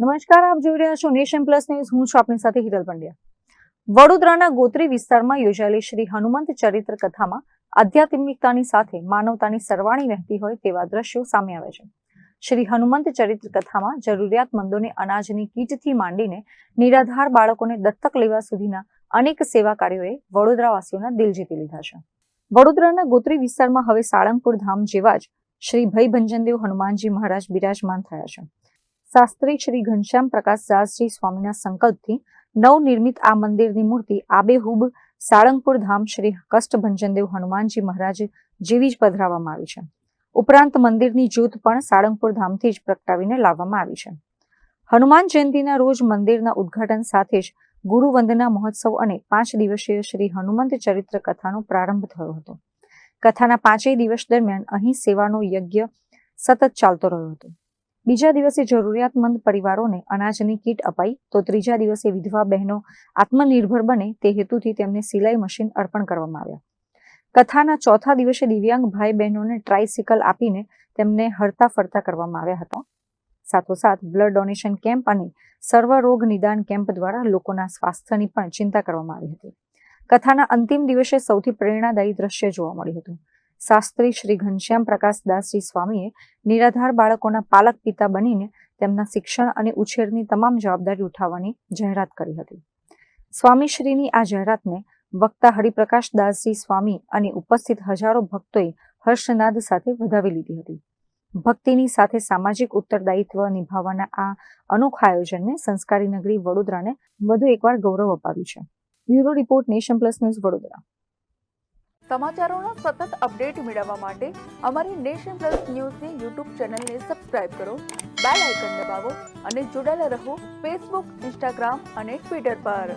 નમસ્કાર, આપ જોઈ રહ્યા છો નેશન પ્લસ ન્યૂઝ. હું છું આપની સાથે હિરલ પંડ્યા. વડોદરાના ગોત્રી વિસ્તારમાં યોજાયેલી શ્રી હનુમંત ચરિત્ર કથામાં આધ્યાત્મિકતાની સાથે માનવતાની સરવાણી વહેતી હોય તેવા દ્રશ્યો સામે આવે છે. શ્રી હનુમંત ચરિત્ર કથામાં જરૂરિયાતમંદોને અનાજની કીટથી માંડીને નિરાધાર બાળકોને દત્તક લેવા સુધીના અનેક સેવા કાર્યોએ વડોદરાવાસીઓના દિલ જીતી લીધા છે. વડોદરાના ગોત્રી વિસ્તારમાં હવે સાળંગપુર ધામ જેવા જ શ્રી ભયભંજનદેવ હનુમાનજી મહારાજ બિરાજમાન થયા છે. શાસ્ત્રી શ્રી ઘનશ્યામ પ્રકાશ દાસજી સ્વામીના સંકલ્પથી નવનિર્મિત આ મંદિરની મૂર્તિ આબેહૂબ સાળંગપુર ધામ શ્રી કષ્ટભંજનદેવ હનુમાનજી મહારાજ જેવી જ પધરાવવામાં આવી છે. ઉપરાંત મંદિરની જ્યોત પણ સાળંગપુર ધામથી જ પ્રગટાવીને લાવવામાં આવી છે. હનુમાન જયંતિના રોજ મંદિરના ઉદ્ઘાટન સાથે જ ગુરુ વંદના મહોત્સવ અને 5 દિવસીય શ્રી હનુમંત ચરિત્ર કથાનો પ્રારંભ થયો હતો. કથાના 5 દિવસ દરમિયાન અહીં સેવાનો યજ્ઞ સતત ચાલતો રહ્યો હતો. બીજા દિવસે જરૂરિયાતમંદ પરિવારોને અનાજની કીટ અપાઈ તો ત્રીજા દિવસે વિધવા બહેનો આત્મનિર્ભર બને તે હેતુથી તેમને સિલાઈ મશીન અર્પણ કરવામાં આવ્યા. કથાના ચોથા દિવસે દિવ્યાંગ ભાઈ બહેનોને ટ્રાયસિકલ આપીને તેમને હરતા ફરતા કરવામાં આવ્યા હતા. સાથોસાથ બ્લડ ડોનેશન કેમ્પ અને સર્વરોગ નિદાન કેમ્પ દ્વારા લોકોના સ્વાસ્થ્યની પણ ચિંતા કરવામાં આવી હતી. કથાના અંતિમ દિવસે સૌથી પ્રેરણાદાયી દ્રશ્ય જોવા મળ્યું હતું. શાસ્ત્રી શ્રી ઘનશ્યામ પ્રકાશ દાસજી સ્વામીએ નિરાધાર બાળકોના પાલક પિતા બનીને તેમના શિક્ષણ અને ઉછેરની તમામ જવાબદારી ઉઠાવવાની જાહેરાત કરી હતી. સ્વામીશ્રીની આ જાહેરાતને વક્તા હરિપ્રકાશ દાસજી સ્વામી અને ઉપસ્થિત હજારો ભક્તોએ હર્ષનાદ સાથે વધાવી લીધી હતી. ભક્તિની સાથે સામાજિક ઉત્તરદાયિત્વ નિભાવવાના આ અનોખા આયોજનને સંસ્કારી નગરી વડોદરાને વધુ એકવાર ગૌરવ અપાવ્યું છે. Bureau report, nation plus news, Vadodara. સમાચારોના સતત અપડેટ મેળવવા માટે અમારી નેશન પ્લસ ન્યૂઝની યુટ્યુબ ચેનલને સબસ્ક્રાઇબ કરો, બેલ આઇકન દબાવો અને જોડાયેલા રહો ફેસબુક, ઇન્સ્ટાગ્રામ અને ટ્વિટર પર.